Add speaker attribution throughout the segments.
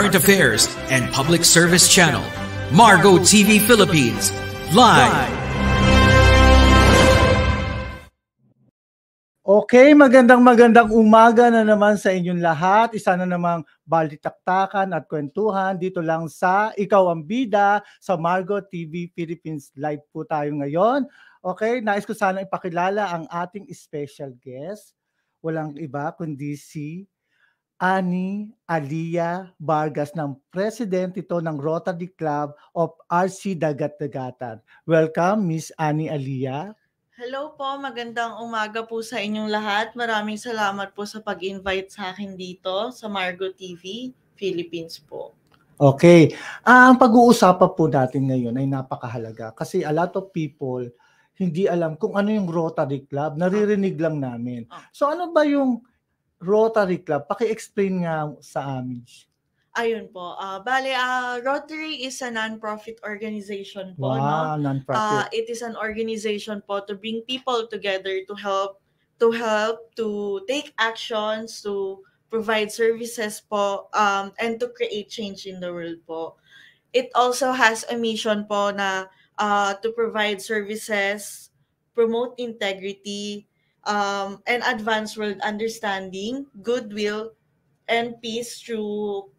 Speaker 1: current affairs and public service channel, Margo TV Philippines, live.
Speaker 2: Okay, magandang umaga na naman sa inyong lahat. Isa na namang balitaktakan at kwentuhan dito lang sa Ikaw ang Bida sa Margo TV Philippines. Live po tayo ngayon. Okay, nais ko sana ipakilala ang ating special guest. Walang iba kundi si Annie Alia Vargas, ng President ito ng Rotary Club of RC Dagat-Dagatan. Welcome, Miss Annie Alia.
Speaker 3: Hello po, magandang umaga po sa inyong lahat. Maraming salamat po sa pag-invite sa akin dito sa Margo TV Philippines po.
Speaker 2: Okay. Ang pag-uusapan po natin ngayon ay napakahalaga kasi a lot of people hindi alam kung ano yung Rotary Club. Naririnig lang namin. So ano ba yung Rotary Club? Paki-explain nga sa amin.
Speaker 3: Ayun po. Rotary is a non-profit organization po.
Speaker 2: Wow,
Speaker 3: no?
Speaker 2: Non-profit.
Speaker 3: It is an organization po to bring people together to help, to take actions, to provide services po, and to create change in the world po. It also has a mission po na to provide services, promote integrity, and advance world understanding, goodwill, and peace through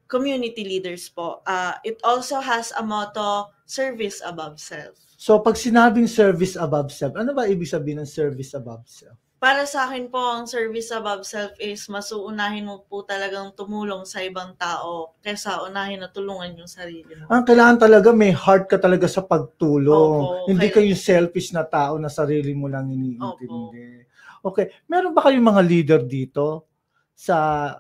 Speaker 3: community leaders po. It also has a motto, service above self.
Speaker 2: So pag sinabing service above self, ano ba ibig sabihin ng service above self?
Speaker 3: Para sa akin po, ang service above self is mas uunahin mo po talagang tumulong sa ibang tao kaysa unahin na tulungan yung sarili mo.
Speaker 2: Ang kailangan talaga may heart ka talaga sa pagtulong.
Speaker 3: Opo,
Speaker 2: Hindi ka yung selfish na tao na sarili mo lang iniintindi. Okay. Meron ba kayong mga leader dito sa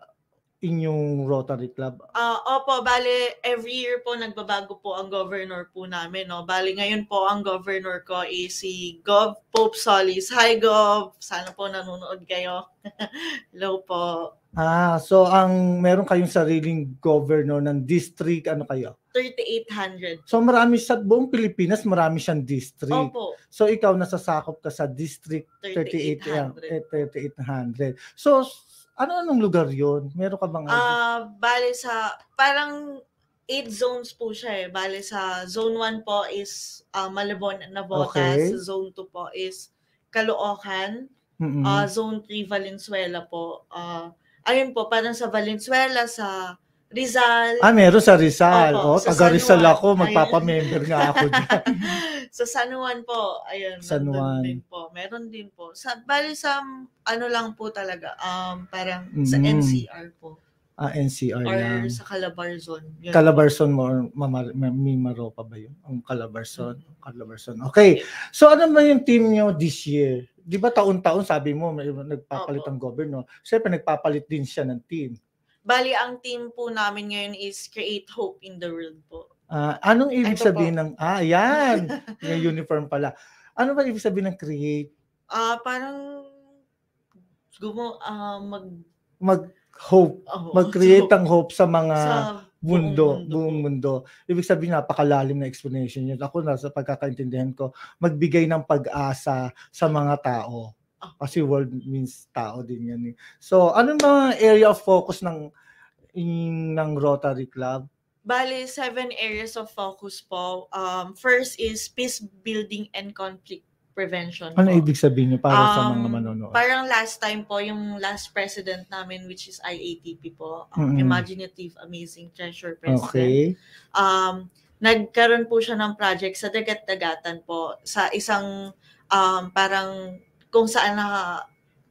Speaker 2: inyong Rotary Club?
Speaker 3: Opo, bale every year po nagbabago po ang governor po namin, no. Bale ngayon po ang governor ko is si Gov Pope Solis. Hi Gov, sana po nanonood kayo. Hello po.
Speaker 2: So meron kayong sariling governor ng district, ano kayo?
Speaker 3: 3,800.
Speaker 2: So marami sa buong Pilipinas, marami siyang district.
Speaker 3: Opo.
Speaker 2: So ikaw nasasakop ka sa district 3,800. So anong lugar yon? Meron ka bang
Speaker 3: bale sa parang 8 zones po siya eh. Bale sa zone 1 po is Malabon and Navotas.
Speaker 2: Okay.
Speaker 3: Sa zone 2 po is Caloocan. Zone 3 Valenzuela po. Ayun po, parang sa Valenzuela, sa Rizal.
Speaker 2: Meron sa Rizal.
Speaker 3: Opo, sa
Speaker 2: taga
Speaker 3: San
Speaker 2: Rizal
Speaker 3: Juan.
Speaker 2: ako, magpapamember nga ako dyan.
Speaker 3: Sa San Juan po, ayun,
Speaker 2: San Juan.
Speaker 3: din po. Meron din po. Bali sa ano lang po talaga, parang sa NCR po.
Speaker 2: NCR
Speaker 3: or
Speaker 2: lang.
Speaker 3: sa Calabarzon. Yun
Speaker 2: Calabarzon mo, or Mimaro pa ba yun? Ang Calabarzon. Calabarzon. Okay. So ano ba yung team nyo this year? Di ba taon-taon sabi mo, may nagpapalit ang governor. Siyempre nagpapalit din siya ng team.
Speaker 3: Bali, ang team po namin ngayon is Create Hope in the World po.
Speaker 2: Anong ibig
Speaker 3: Ito
Speaker 2: sabihin ng, yan, yung uniform pala. Ano ba ibig sabihin ng create?
Speaker 3: Parang,
Speaker 2: mag-hope. Mag-create ang hope sa mga buong mundo. Ibig sabihin, napakalalim na explanation yun. Ako, sa pagkakaintindihan ko, magbigay ng pag-asa sa mga tao. Kasi world means tao din yan. So, anong mga area of focus ng Rotary Club?
Speaker 3: Bali, 7 areas of focus po. First is peace building and conflict prevention.
Speaker 2: Ano ibig sabihin niyo para sa mga manonood?
Speaker 3: Parang last time po, yung last president namin, which is IATP po, Imaginative Amazing Treasure President.
Speaker 2: Okay.
Speaker 3: Nagkaroon po siya ng project sa Dagat-Dagatan po, sa isang parang kung saan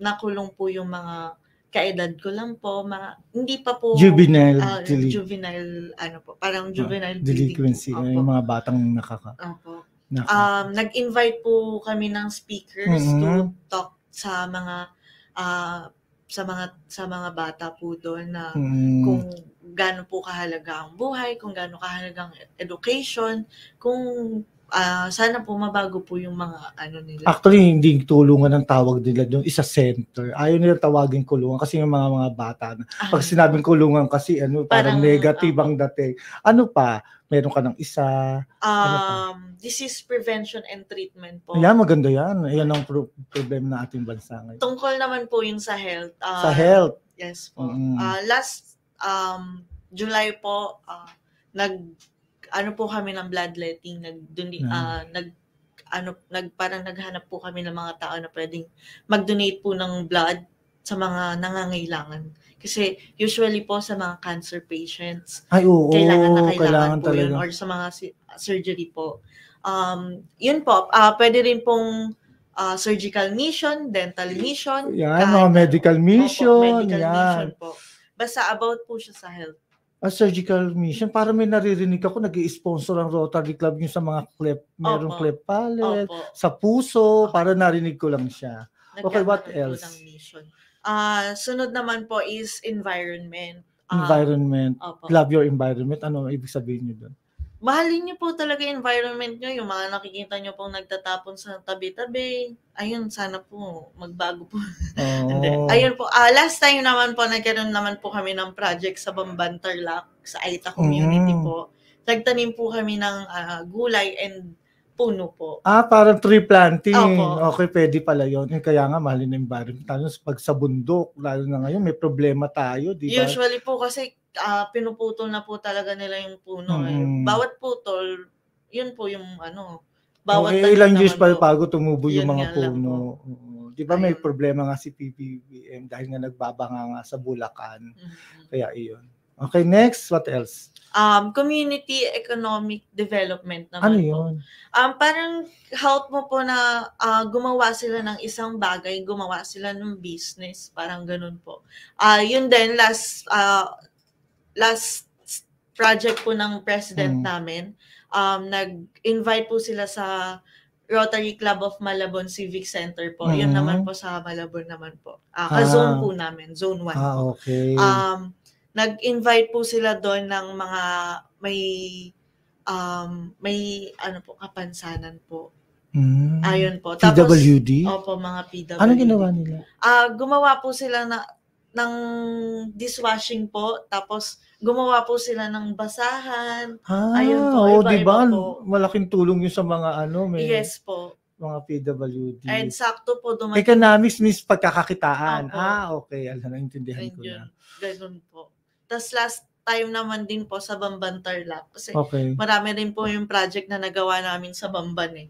Speaker 3: nakulong po yung mga kaedad ko lang po, hindi pa po
Speaker 2: juvenile
Speaker 3: delinquency,
Speaker 2: yung mga batang
Speaker 3: nag-invite po kami ng speakers to talk sa mga bata po doon na kung gaano po kahalaga ang buhay, kung gaano kahalaga ang education, kung sana po mabago po yung mga ano nila.
Speaker 2: Actually, hindi tulungan ang tawag nila doon, isa center. Ayaw nila tawagin kulungan kasi yung mga bata. Pag sinabing kulungan kasi parang negative ang dating. Ano pa? Meron ka ng isa?
Speaker 3: Disease prevention and treatment po.
Speaker 2: Ayan, maganda yan. Ayan ang problem na ating bansa ngayon.
Speaker 3: Tungkol naman po yung sa health.
Speaker 2: Sa health?
Speaker 3: Yes po. July po, ano po kami ng bloodletting, parang naghanap po kami ng mga tao na pwedeng mag-donate po ng blood sa mga nangangailangan. Kasi usually po sa mga cancer patients,
Speaker 2: Ay, oo,
Speaker 3: kailangan po yun,
Speaker 2: talaga.
Speaker 3: or sa mga surgery po. Yun po, pwede rin pong surgical mission, dental mission.
Speaker 2: Yan, mga medical mission.
Speaker 3: Medical
Speaker 2: yan.
Speaker 3: mission po. Basta about po siya sa health.
Speaker 2: Surgical mission, para may naririnig ako, nag-i-sponsor ang Rotary Club yung sa mga merong cleft palate, sa puso, para narinig ko lang siya. Okay, what else?
Speaker 3: Sunod naman po is environment.
Speaker 2: Environment. Love your environment. Ano ibig sabihin niyo doon?
Speaker 3: Mahalin niyo po talaga yung environment niyo, yung mga nakikita niyo pong nagtatapon sa tabi-tabi. Ayun, sana po magbago po. Ayun po, last time naman po, nagkaroon naman po kami ng project sa Bamban Tarlac, sa Aita community po. Nagtanim po kami ng gulay and puno po. Parang
Speaker 2: tree planting. Okay, pwede pala yun. Kaya nga, mahalin ng environment. Lalo pag sa bundok, lalo na ngayon, may problema tayo, di ba?
Speaker 3: Usually po kasi, pinuputol na po talaga nila yung puno. Bawat putol, yun po yung bawat
Speaker 2: ilang years pa bago tumubo yung mga puno. Di ba may problema nga si PBBM dahil nga nagbabanga nga sa Bulacan. Kaya iyon. Okay, next, what else?
Speaker 3: Community economic development naman
Speaker 2: ano yun?
Speaker 3: Parang help mo po na gumawa sila ng isang bagay, gumawa sila ng business, parang ganun po. Yun din, last project po ng president namin, nag-invite po sila sa Rotary Club of Malabon Civic Center po. Yun naman po sa Malabon naman po. Zone po namin, Zone 1 po.
Speaker 2: Okay.
Speaker 3: Nag-invite po sila doon ng mga may kapansanan po. Ayun po. Tapos,
Speaker 2: PWD?
Speaker 3: Opo, mga PWD.
Speaker 2: Ano ginawa nila?
Speaker 3: Gumawa po sila ng dishwashing po, tapos gumawa po sila ng basahan. Ayun po,
Speaker 2: diba? Malaking tulong yun sa mga
Speaker 3: yes po.
Speaker 2: Mga PWD.
Speaker 3: And sakto po dumating.
Speaker 2: Economics means pagkakakitaan. Okay. Naintindihan ko na.
Speaker 3: Ganun po. Tapos last time naman din po sa Bamban Tarlac. Kasi marami rin po yung project na nagawa namin sa Bamban eh.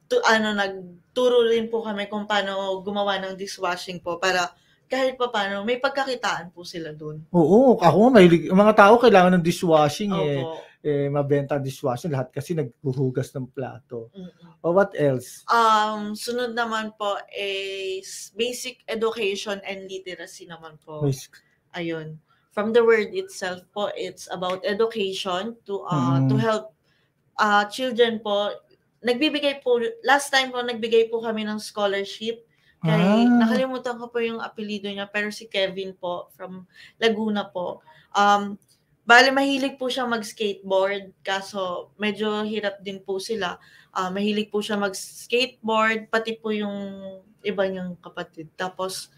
Speaker 3: Nagturo rin po kami kung paano gumawa ng dishwashing po para kahit pa paano, may pagkakitaan po sila doon. Oo,
Speaker 2: ako mahilig. Mga tao kailangan ng dishwashing mabenta dishwashing. Lahat kasi naghuhugas ng plato. What else?
Speaker 3: Sunod naman po is basic education and literacy naman po. Ayun. From the word itself po, it's about education to help children po. Last time po, nagbigay po kami ng scholarship. Nakalimutan ko po yung apelido niya, pero si Kevin po from Laguna po. Bale, mahilig po siya mag-skateboard, kaso medyo hirap din po sila. Mahilig po siya mag-skateboard, pati po yung iba niyang kapatid. Tapos,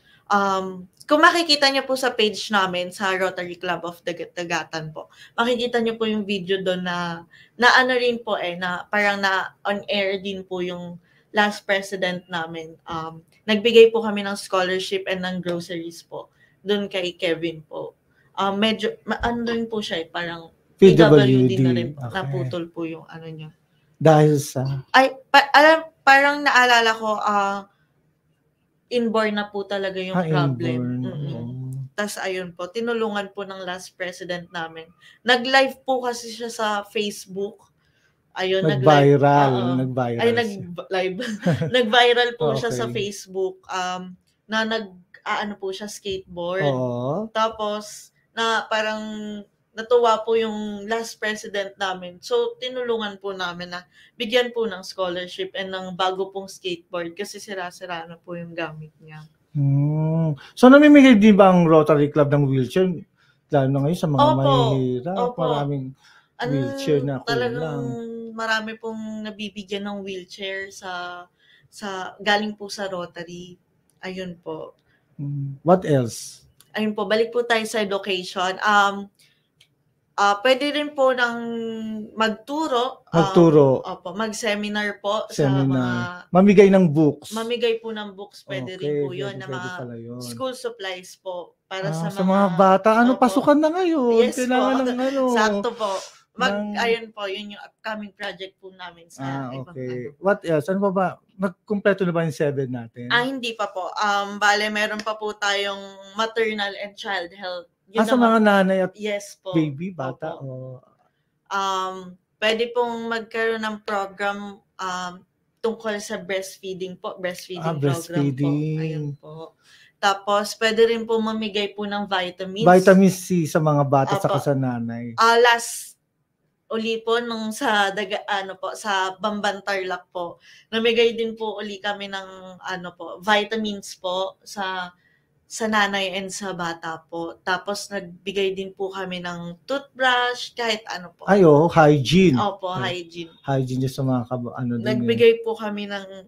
Speaker 3: kung makikita niyo po sa page namin sa Rotary Club of Dagatan po, makikita niyo po yung video doon na ano rin po na parang na on air din po yung last president namin. Nagbigay po kami ng scholarship and ng groceries po doon kay Kevin po. Medyo rin po siya parang PWD na rin po. Naputol po yung niya.
Speaker 2: Dahil sa
Speaker 3: parang naalala ko inborn na po talaga yung problem. Tapos ayun po, tinulungan po ng last president namin. Nag-live po kasi siya sa Facebook. Ayun,
Speaker 2: nag-viral.
Speaker 3: Nag-viral po siya sa Facebook na po siya skateboard. Tapos na parang natuwa po yung last president namin. So tinulungan po namin na bigyan po ng scholarship and ng bago pong skateboard kasi sira-sira na po yung gamit niya.
Speaker 2: So namimigay din ba ang Rotary Club ng wheelchair? Lalo na ngayon sa mga mahihirap. Maraming wheelchair na kulang.
Speaker 3: Talagang marami pong nabibigyan ng wheelchair sa galing po sa Rotary. Ayun po.
Speaker 2: What else?
Speaker 3: Ayun po, balik po tayo sa education. Pwede rin po ng magturo. Mag-seminar po. Sa mga
Speaker 2: mamigay ng books.
Speaker 3: Mamigay po ng books, pwede rin po yun. Na mga school supplies po. para sa
Speaker 2: Sa mga bata.
Speaker 3: opo.
Speaker 2: Pasukan na ngayon.
Speaker 3: Yes
Speaker 2: Kailangan
Speaker 3: po.
Speaker 2: ng
Speaker 3: Sakto po.
Speaker 2: ng-
Speaker 3: Ayun po, yun yung upcoming project po namin sa ibang
Speaker 2: okay. What else? Ano pa ba? Nagkumpleto na ba yung 7 natin?
Speaker 3: Hindi pa po. Bale, meron pa po tayong maternal and child health.
Speaker 2: Sa mga nanay at
Speaker 3: yes po.
Speaker 2: baby, bata?
Speaker 3: Opo. Pwede pong magkaroon ng program tungkol sa breastfeeding po. Breastfeeding program po. Ayun po. Tapos, pwede rin po mamigay po ng vitamins.
Speaker 2: Vitamin C sa mga bata at sa nanay.
Speaker 3: Last uli po nung sa sa Bamban Tarlac po. Namigay din po uli kami ng vitamins po sa nanay and sa bata po. Tapos nagbigay din po kami ng toothbrush, kahit ano po.
Speaker 2: Hygiene.
Speaker 3: Opo, hygiene.
Speaker 2: Hygiene sa mga
Speaker 3: nagbigay po kami ng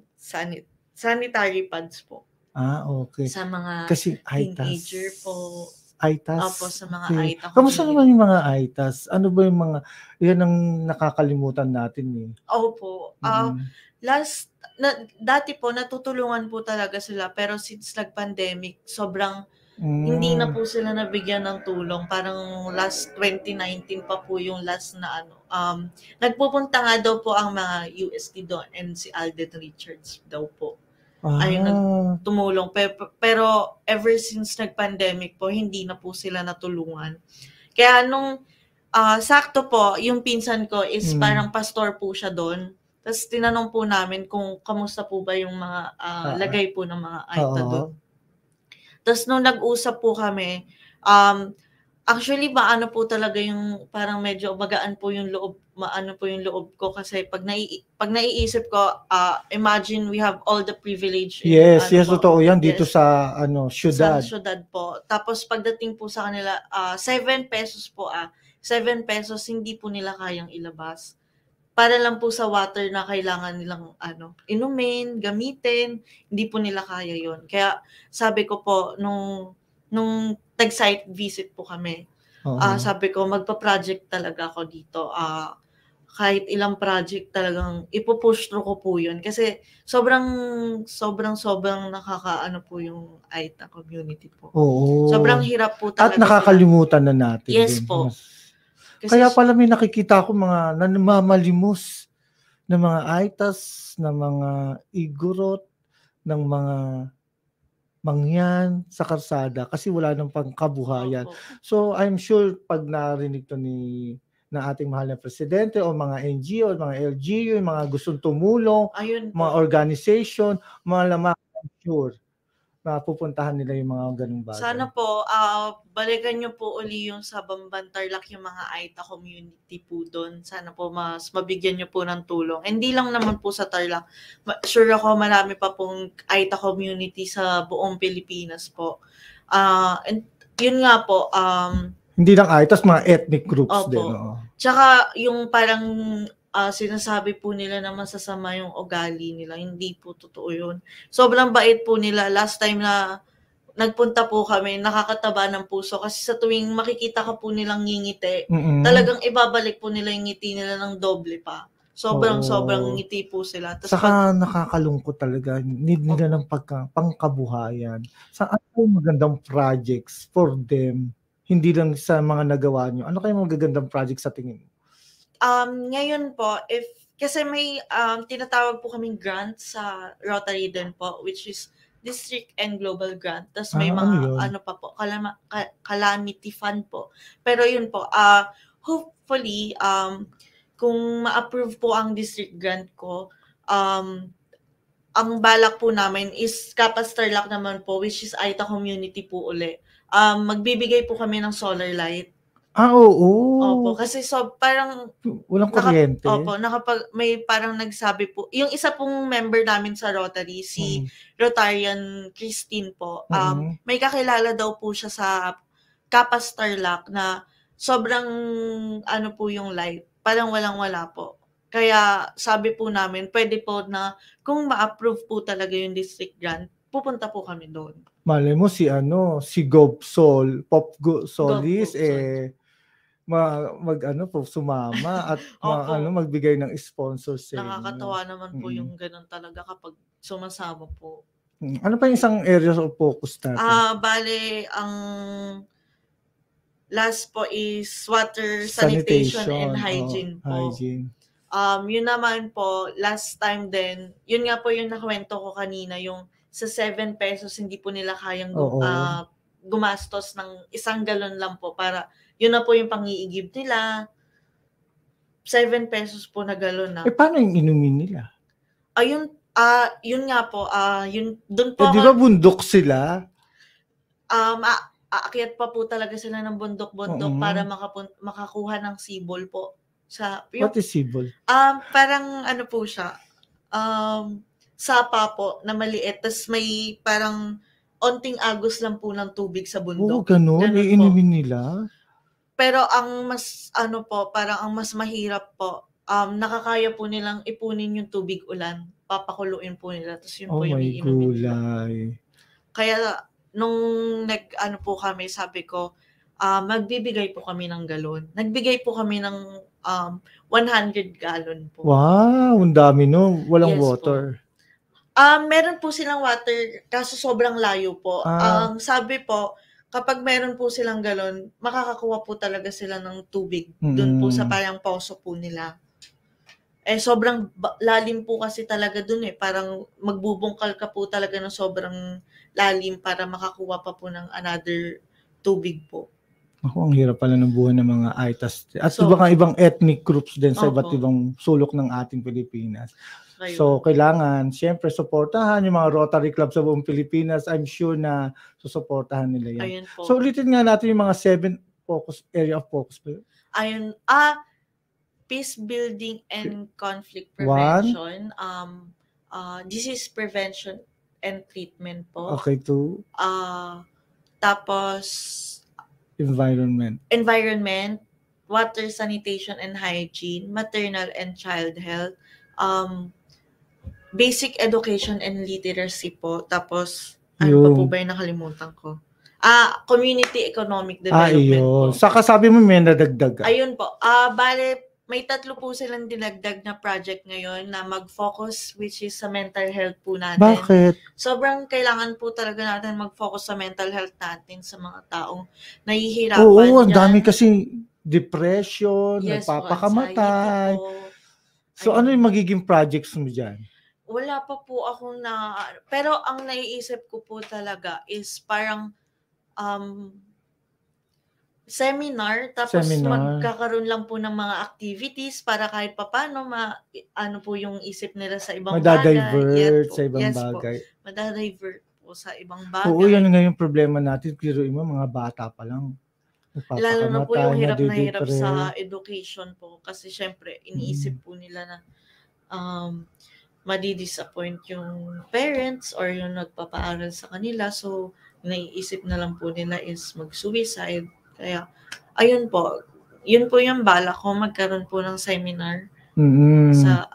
Speaker 3: sanitary pads po.
Speaker 2: Okay.
Speaker 3: Sa mga teenager po.
Speaker 2: AITAS.
Speaker 3: Opo, sa mga AITA.
Speaker 2: Kamusta naman yung mga AITAS? Ano ba yung mga, yan ang nakakalimutan natin eh.
Speaker 3: Opo. Dati po, natutulungan po talaga sila. Pero since nag-pandemic, sobrang hindi na po sila nabigyan ng tulong. Parang last 2019 pa po yung last na nagpupunta nga daw po ang mga UST doon and si Alden Richards daw po. Ayun, nagtumulong. Pero ever since nag-pandemic po, hindi na po sila natulungan. Kaya nung sakto po, yung pinsan ko is parang pastor po siya doon. Tapos tinanong po namin kung kamusta po ba yung mga lagay po ng mga AITA doon. Tapos nung nag-usap po kami, actually maano po talaga yung parang medyo magaan po yung loob, loob ko kasi pag naiisip ko, imagine we have all the privilege.
Speaker 2: Yes, totoo yan dito sa syudad.
Speaker 3: Sa syudad po. Tapos pagdating po sa kanila, 7 pesos po 7 pesos hindi po nila kayang ilabas. Para lang po sa water na kailangan nilang inumin, gamitin, hindi po nila kaya yon. Kaya sabi ko po nung tag-site visit po kami, sabi ko magpa-project talaga ako dito. Kahit ilang project talagang ipupush through ko po yun. Kasi sobrang nakakaano po yung AITA community po. Sobrang hirap po talaga.
Speaker 2: At nakakalimutan na natin.
Speaker 3: Yes po.
Speaker 2: Kasi, kaya pala may nakikita ko mga namamalimos ng mga AITAS, ng mga igorot, ng mga mangyan sa karsada kasi wala nang pangkabuhayan. So I'm sure pag narinig to ng ating mahal na presidente o mga NGO, mga LGU, mga gustong tumulong, mga organization, mga sure na pupuntahan nila yung mga ganung bagay.
Speaker 3: Sana po, balikan nyo po uli yung sa Bamban Tarlac, yung mga AITA community po doon. Sana po mas mabigyan nyo po ng tulong. Hindi lang naman po sa Tarlac. Sure ako marami pa pong AITA community sa buong Pilipinas po. And yun nga po,
Speaker 2: hindi lang AITAS, mga ethnic groups din.
Speaker 3: Tsaka yung parang sinasabi po nila na masasama yung ugali nila. Hindi po totoo yun. Sobrang bait po nila. Last time na nagpunta po kami, nakakataba ng puso. Kasi sa tuwing makikita ka po nilang ngingiti, talagang ibabalik po nila yung ngiti nila ng doble pa. Sobrang ngiti po sila.
Speaker 2: Saka nakakalungkot talaga. Need nila ng pangkabuhayan. Sa magandang projects for them, hindi lang sa mga nagawa nyo. Ano kayong magagandang projects sa tingin mo?
Speaker 3: Ngayon po, kasi may tinatawag po kaming grant sa Rotary din po, which is District and Global Grant. Tapos may mga pa po, calamity fund po. Pero yun po, hopefully, kung ma-approve po ang district grant ko, ang balak po namin is Kapas Tarlac naman po, which is AITA community po uli. Magbibigay po kami ng solar light. Opo, kasi parang
Speaker 2: walang kuryente.
Speaker 3: may parang nagsabi po, yung isa pong member namin sa Rotary, si Rotarian Christine po, may kakilala daw po siya sa Kapas Tarlac na sobrang po yung light, parang walang-wala po. Kaya sabi po namin, pwede po na kung ma-approve po talaga yung district grant, pupunta po kami doon.
Speaker 2: Malay mo si Gov Sol, Pop Solis sumama at magbigay ng sponsors sa inyo.
Speaker 3: Nakakatawa naman po yung ganun talaga kapag sumasama po.
Speaker 2: Ano pa yung isang area of focus natin?
Speaker 3: Bale, ang last po is water, sanitation and hygiene po.
Speaker 2: Hygiene.
Speaker 3: Yun naman po, last time din, yun nga po yung nakwento ko kanina, yung sa 7 pesos hindi po nila kayang gumastos ng 1 galon lang po para, yun na po yung pang-iigib nila. 7 pesos po na galon na.
Speaker 2: Paano yung inumin nila?
Speaker 3: Ayun, yun nga po, yun, dun po
Speaker 2: di ba bundok sila?
Speaker 3: Aakyat pa po talaga sila ng bundok-bundok para makakuha ng sibol po.
Speaker 2: What is sibol?
Speaker 3: Parang ano po siya, sapa po na maliit, tas may parang onting agos lang po ng tubig sa bundok.
Speaker 2: Ganun iinumin nila?
Speaker 3: Pero ang mas, parang ang mas mahirap po, nakakaya po nilang ipunin yung tubig ulan, papakuluin po nila, tapos yun po yung iinumin nila. Kaya, nung po kami, sabi ko, magbibigay po kami ng galon. Nagbigay po kami ng 100 gallon po.
Speaker 2: Wow, ang dami no. Walang water.
Speaker 3: Meron po silang water, kaso sobrang layo po. Ang sabi po, kapag meron po silang galon, makakakuha po talaga sila ng tubig doon po sa parang poso po nila. Sobrang lalim po kasi talaga doon parang magbubungkal ka po talaga ng sobrang lalim para makakuha pa po ng another tubig po.
Speaker 2: Ang hirap pala ng buhay ng mga ITAS. At diba ibang ethnic groups din sa iba't ibang sulok ng ating Pilipinas. Ayun. So, kailangan, siyempre, suportahan yung mga Rotary Club sa buong Pilipinas. I'm sure na susuportahan nila yan.
Speaker 3: Ayun po.
Speaker 2: So, ulitin nga natin yung mga 7 area of focus po.
Speaker 3: Ayun. Peace building and conflict prevention. Disease prevention and treatment po.
Speaker 2: Okay, 2.
Speaker 3: Tapos,
Speaker 2: environment,
Speaker 3: water, sanitation and hygiene, maternal and child health, basic education and literacy po. Tapos, ano pa po ba yung nakalimutan ko? Community economic development po.
Speaker 2: Saka sabi mo may nadagdag.
Speaker 3: Ayun po. Bale, may 3 po silang dinagdag na project ngayon na mag-focus, which is sa mental health po natin.
Speaker 2: Bakit?
Speaker 3: Sobrang kailangan po talaga natin mag-focus sa mental health natin sa mga taong nahihirapan.
Speaker 2: Oo, ang dami kasi depression, nagpapakamatay. So, ano yung magiging projects mo dyan?
Speaker 3: Wala pa po akong pero ang naiisip ko po talaga is parang seminar, tapos magkakaroon lang po ng mga activities para kahit papaano ano po yung isip nila sa ibang
Speaker 2: bagay. Sa ibang bagay.
Speaker 3: Madadivert po sa ibang bagay.
Speaker 2: Oo, yan nga yung problema natin. Kiruin mo, mga bata pa lang.
Speaker 3: Lalo na po yung hirap na hirap sa education po. Kasi syempre, iniisip po nila na madi-disappoint yung parents or yung nagpapaaral sa kanila. So, naiisip na lang po nila is mag-suicide. Kaya, ayun po. Yun po yung bala ko, magkaroon po ng seminar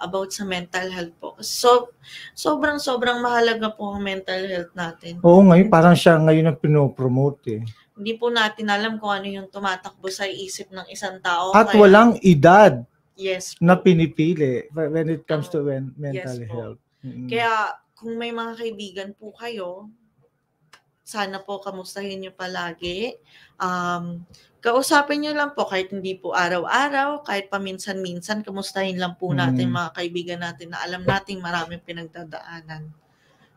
Speaker 3: about sa mental health po. So, sobrang mahalaga po ang mental health natin.
Speaker 2: Oo, ngayon parang siya ngayon ang pinopromote
Speaker 3: Hindi po natin alam kung ano yung tumatakbo sa isip ng isang tao.
Speaker 2: At walang edad na
Speaker 3: po.
Speaker 2: Pinipili when it comes to mental health.
Speaker 3: Kaya, kung may mga kaibigan po kayo, sana po kamustahin nyo palagi. Kausapin nyo lang po kahit hindi po araw-araw, kahit paminsan-minsan, kamustahin lang po natin mga kaibigan natin na alam nating maraming pinagdadaanan.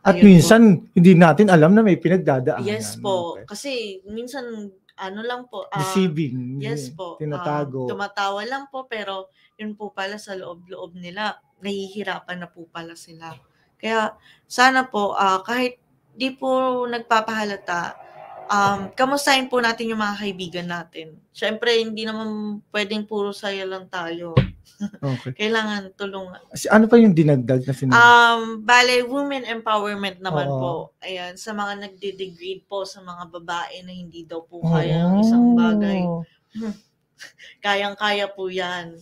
Speaker 2: At minsan, hindi natin alam na may pinagdadaanan.
Speaker 3: Yes po. Kasi minsan, lang po.
Speaker 2: Deceiving.
Speaker 3: Yes po.
Speaker 2: Tinatago.
Speaker 3: Tumatawa lang po, pero yun po pala sa loob-loob nila, nahihirapan na po pala sila. Kaya, sana po, kahit di po nagpapahalata, kamustahin po natin yung mga kaibigan natin. Siyempre, hindi naman pwedeng puro saya lang tayo.
Speaker 2: Okay.
Speaker 3: Kailangan tulungan.
Speaker 2: Ano pa yung dinagdag na sinabi?
Speaker 3: Bale, women empowerment naman po. Ayan, sa mga nagde-degrade po sa mga babae na hindi daw po kaya ng isang bagay. Kayang-kaya po yan.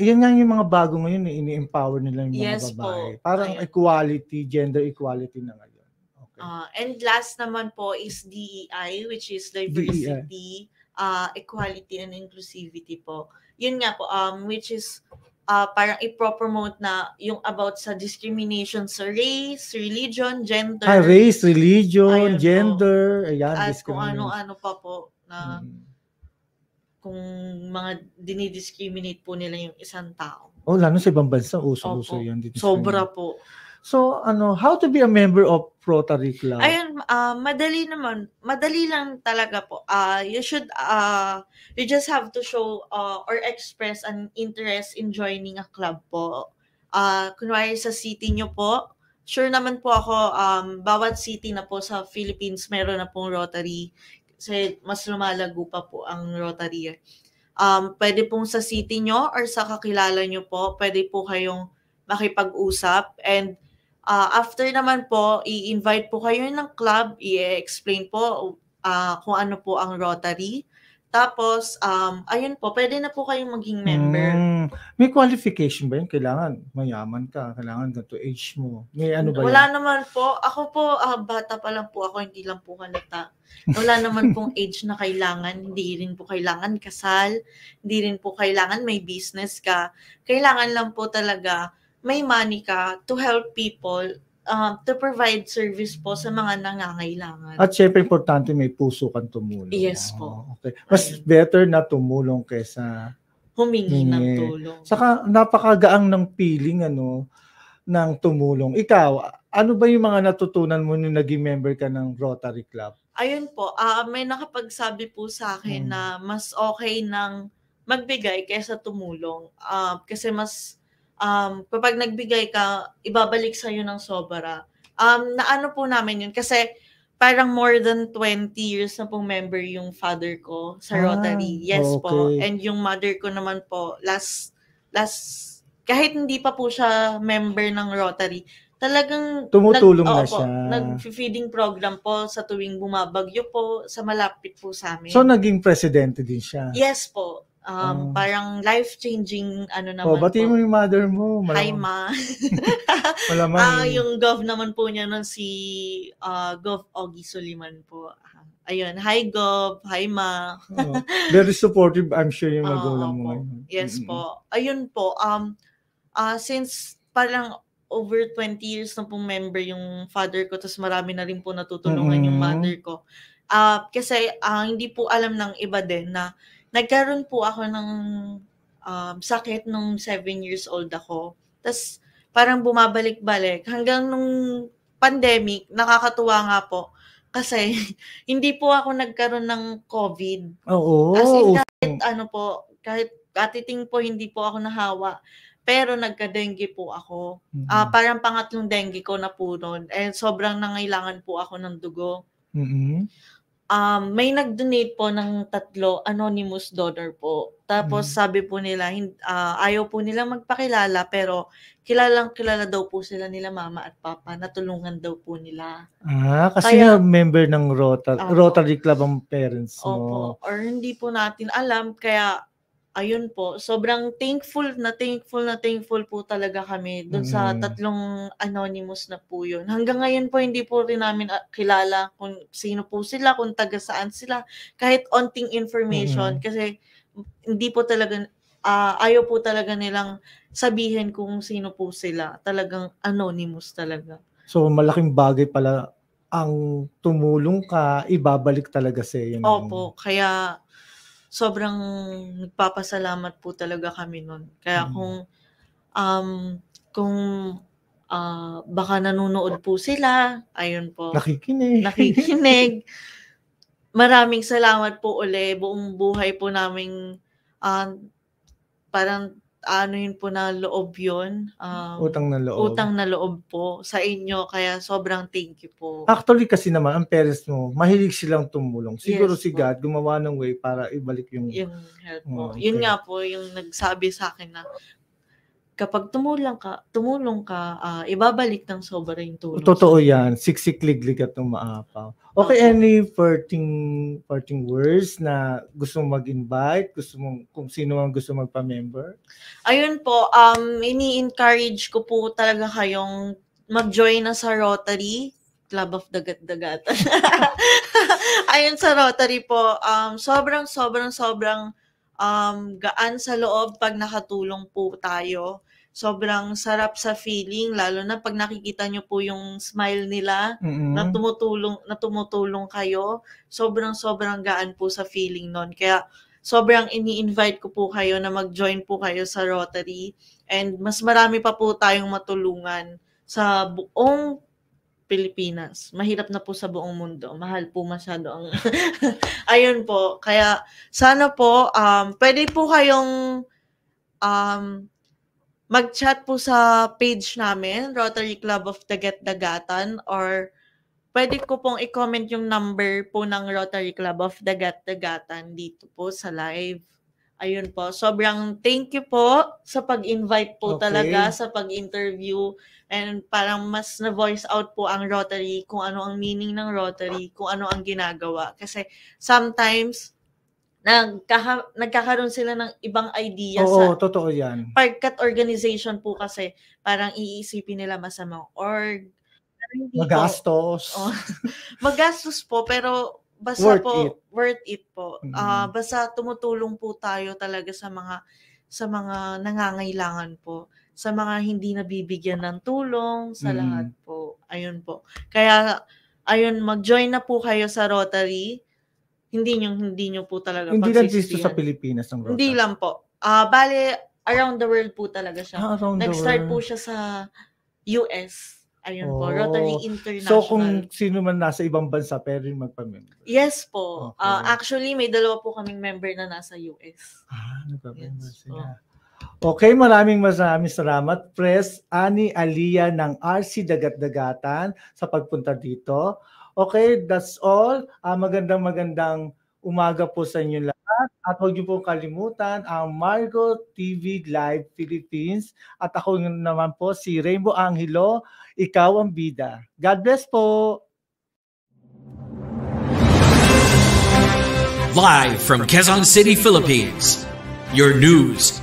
Speaker 2: Yan nga yung mga bago ngayon, ini-empower nila yung mga babae. Po. Parang equality, gender equality na ngayon.
Speaker 3: And last naman po is DEI, which is diversity, equality and inclusivity po. Yun nga po, which is parang i-promote na yung about sa discrimination sa race, religion, gender.
Speaker 2: Race, religion,
Speaker 3: Ayun po.
Speaker 2: gender, ayan,
Speaker 3: At kung
Speaker 2: discrimination.
Speaker 3: ano-ano pa po na kung mga dinidiscriminate po nila yung isang tao.
Speaker 2: Lalo sa ibang bansa, uso-uso
Speaker 3: Opo.
Speaker 2: yan.
Speaker 3: Sobra po.
Speaker 2: So, how to be a member of Rotary Club?
Speaker 3: Ayun, madali naman. Madali lang talaga po. You just have to show or express an interest in joining a club po. Kunwari sa city nyo po, sure naman po ako, bawat city na po sa Philippines meron na pong Rotary. Kasi mas lumalago pa po ang Rotary. Pwede pong sa city nyo or sa kakilala nyo po, pwede po kayong makipag-usap. And after naman po, i-invite po kayo ng club, i-explain po kung ano po ang Rotary. Tapos, ayun po, pwede na po kayong maging member.
Speaker 2: May qualification ba yun? Kailangan mayaman ka, kailangan ganito age mo. May ano ba
Speaker 3: Wala
Speaker 2: yan?
Speaker 3: naman po. Ako po, bata pa lang po ako, hindi lang po halata. Wala naman pong age na kailangan. Hindi rin po kailangan kasal. Hindi rin po kailangan may business ka. Kailangan lang po talaga may money ka to help people, to provide service po sa mga nangangailangan.
Speaker 2: At syempre, importante may puso kang tumulong.
Speaker 3: Yes po.
Speaker 2: Okay. Mas better na tumulong kaysa
Speaker 3: humingi ng tulong.
Speaker 2: Saka napakagaang ng feeling ng tumulong. Ikaw, ano ba yung mga natutunan mo nung naging member ka ng Rotary Club?
Speaker 3: Ayun po, may nakapagsabi po sa akin na mas okay nang magbigay kaysa tumulong. Kasi mas kapag nagbigay ka, ibabalik sa'yo ng sobra. Naano po namin yun kasi parang more than 20 years na pong member yung father ko sa Rotary. Yes po. And yung mother ko naman po, last kahit hindi pa po siya member ng Rotary, talagang
Speaker 2: tumutulong na siya.
Speaker 3: Nag-feeding program po sa tuwing bumabagyo po, sa malapit po sa amin.
Speaker 2: So, naging presidente din siya?
Speaker 3: Yes po. Parang life-changing naman po.
Speaker 2: Bati mo yung mother mo.
Speaker 3: Hi, Ma.
Speaker 2: Malamang.
Speaker 3: Yung gov naman po niya nun si Gov Ogie Soliman po. Ayun, hi Gov, hi Ma.
Speaker 2: Very supportive, I'm sure yung magulang mo ngayon.
Speaker 3: Yes po. Ayun po, since parang over 20 years na pong member yung father ko, tapos marami na rin po natutulungan yung mother ko. Kasi hindi po alam ng iba din na nagkaroon po ako ng sakit nung 7 years old ako. Tapos parang bumabalik-balik. Hanggang nung pandemic, nakakatuwa nga po. Kasi hindi po ako nagkaroon ng COVID.
Speaker 2: Oo.
Speaker 3: As in kahit katiting po, hindi po ako nahawa. Pero nagka-dengue po ako. Parang pangatlong dengue ko na po noon. And sobrang nangailangan po ako ng dugo. May nag-donate po ng 3 anonymous donor po. Tapos sabi po nila, ayaw po nila magpakilala, pero kilala daw po sila nila mama at papa, natulungan daw po nila.
Speaker 2: Kasi member ng Rotary Club ang parents mo.
Speaker 3: Opo, or hindi po natin alam, kaya ayun po, sobrang thankful po talaga kami doon sa 3 anonymous na po yun. Hanggang ngayon po, hindi po rin namin kilala kung sino po sila, kung taga saan sila. Kahit onting information, kasi hindi po talaga, ayaw po talaga nilang sabihin kung sino po sila. Talagang anonymous talaga.
Speaker 2: So, malaking bagay pala ang tumulong ka, ibabalik talaga sa iyo.
Speaker 3: Opo, kaya sobrang nagpapasalamat po talaga kami nun. Kaya kung baka nanonood po sila, ayun po. Nakikinig. Maraming salamat po uli. Buong buhay po naming parang yun po na loob yun.
Speaker 2: Utang na loob
Speaker 3: po sa inyo. Kaya sobrang thank you po.
Speaker 2: Actually kasi naman, ang parents mo, mahilig silang tumulong. Siguro
Speaker 3: Yes,
Speaker 2: si God gumawa ng way para ibalik yung
Speaker 3: help po. Yun nga po, yung nagsabi sa akin na kapag tumulong ka, ibabalik ng sobra yung tulong.
Speaker 2: Totoo yan. Siksik-liglig at umaapaw. Okay, any parting words na gusto mong mag-invite? Kung sino ang gusto magpa-member?
Speaker 3: Ayun po, ini-encourage ko po talaga kayong mag-join na sa Rotary, Club of Dagat-Dagatan. Ayun sa Rotary po, sobrang gaan sa loob pag nakatulong po tayo. Sobrang sarap sa feeling, lalo na pag nakikita nyo po yung smile nila na tumutulong kayo. Sobrang gaan po sa feeling nun. Kaya sobrang ini-invite ko po kayo na mag-join po kayo sa Rotary. And mas marami pa po tayong matulungan sa buong Pilipinas. Mahirap na po sa buong mundo. Mahal po masyado ang... Ayun po. Kaya sana po, pwede po kayong mag-chat po sa page namin, Rotary Club of Dagat-Dagatan, or pwede ko pong i-comment yung number po ng Rotary Club of Dagat-Dagatan dito po sa live. Ayun po. Sobrang thank you po sa pag-invite po talaga, sa pag-interview. And parang mas na-voice out po ang Rotary, kung ano ang meaning ng Rotary, kung ano ang ginagawa. Kasi sometimes, nagkakaroon sila ng ibang idea sa
Speaker 2: totoo yan.
Speaker 3: Pagkat organization po kasi parang iisipin nila masamang org.
Speaker 2: Magastos.
Speaker 3: Magastos po, pero basta worth it po. Basta tumutulong po tayo talaga sa mga nangangailangan po, sa mga hindi nabibigyan ng tulong, sa lahat po. Ayun po. Kaya ayun, mag-join na po kayo sa Rotary. Hindi nyo po talaga
Speaker 2: hindi lang dito sa Pilipinas ang Rotary.
Speaker 3: Hindi lang po. Bale, around the world po talaga siya. Nag-start po siya sa US. Ayun po, Rotary International.
Speaker 2: So kung sino man nasa ibang bansa, pwede magpa-member?
Speaker 3: Yes po. Actually, may 2 po kaming member na nasa US.
Speaker 2: Nagpa-member sila. Okay, maraming salamat, Pres Ani Alia ng RC Dagat-Dagatan sa pagpunta dito. Okay, that's all. Magandang umaga po sa inyo lahat. At huwag niyo po kalimutan ang Margo TV Live Philippines. At ako naman po si Rainbow Angelo, ikaw ang bida. God bless po.
Speaker 1: Live from Quezon City, Philippines. Your news,